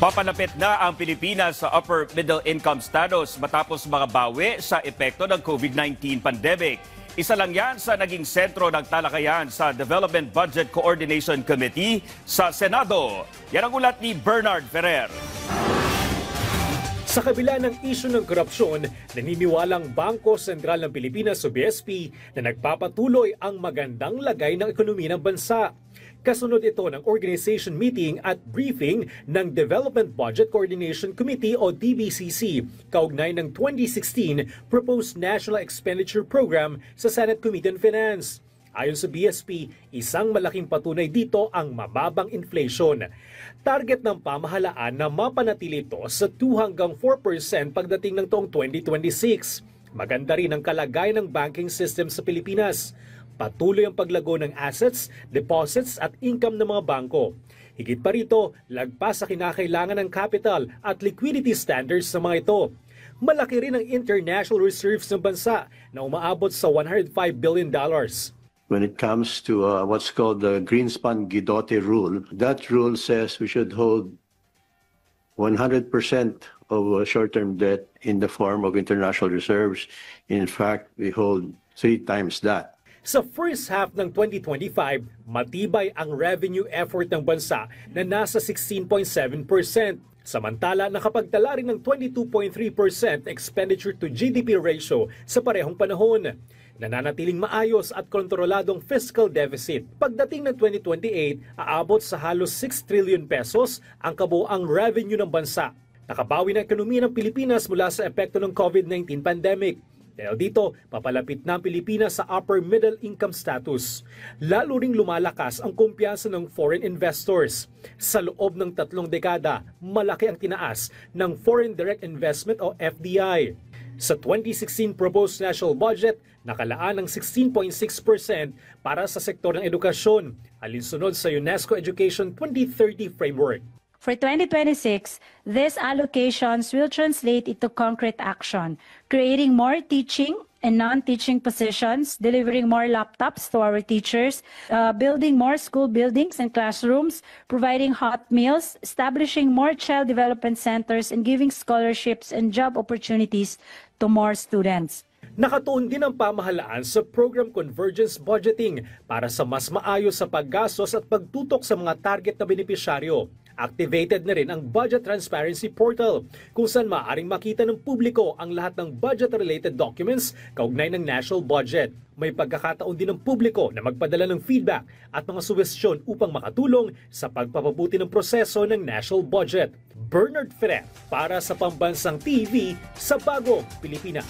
Papalapit na ang Pilipinas sa upper middle income status matapos mga bawi sa epekto ng COVID-19 pandemic. Isa lang yan sa naging sentro ng talakayan sa Development Budget Coordination Committee sa Senado. Yan ang ulat ni Bernard Ferrer. Sa kabila ng isyu ng korupsyon, naniniwalang Bangko Sentral ng Pilipinas o BSP na nagpapatuloy ang magandang lagay ng ekonomiya ng bansa. Kasunod ito ng organization meeting at briefing ng Development Budget Coordination Committee o DBCC kaugnay ng 2016 Proposed National Expenditure Program sa Senate Committee on Finance. Ayon sa BSP, isang malaking patunay dito ang mababang inflation. Target ng pamahalaan na mapanatili ito sa 2 hanggang 4% pagdating ng taong 2026. Maganda rin ang kalagay ng banking system sa Pilipinas. Patuloy ang paglago ng assets, deposits at income ng mga bangko. Higit pa rito, lagpas sa kinakailangan ng capital at liquidity standards sa mga ito. Malaki rin ang international reserves ng bansa na umaabot sa $105 billion. When it comes to what's called the Greenspan-Guidotti rule, that rule says we should hold 100% of short-term debt in the form of international reserves. In fact, we hold 3 times that. Sa first half ng 2025, matibay ang revenue effort ng bansa na nasa 16.7%. Samantala, nakapagtala rin ng 22.3% expenditure to GDP ratio sa parehong panahon. Nananatiling maayos at kontroladong fiscal deficit. Pagdating ng 2028, aabot sa halos 6 trillion pesos ang kabuuang revenue ng bansa. Nakabawi ng ekonomiya ng Pilipinas mula sa epekto ng COVID-19 pandemic. Dahil dito, papalapit na ang Pilipinas sa upper middle income status. Lalo ring lumalakas ang kumpiyansa ng foreign investors. Sa loob ng 3 dekada, malaki ang tinaas ng Foreign Direct Investment o FDI. Sa 2016 proposed national budget, nakalaan ng 16.6% para sa sektor ng edukasyon, alinsunod sa UNESCO Education 2030 Framework. For 2026, these allocations will translate into concrete action, creating more teaching and non-teaching positions, delivering more laptops to our teachers, building more school buildings and classrooms, providing hot meals, establishing more child development centers, and giving scholarships and job opportunities to more students. Nakatuon din ang pamahalaan sa program convergence budgeting para sa mas maayos sa paggastos at pagtutok sa mga target na benepisyaryo. Activated na rin ang Budget Transparency Portal kung saan maaaring makita ng publiko ang lahat ng budget-related documents kaugnay ng national budget. May pagkakataon din ng publiko na magpadala ng feedback at mga suwestyon upang makatulong sa pagpapabuti ng proseso ng national budget. Bernard Ferrer para sa Pambansang TV sa Bagong Pilipinas.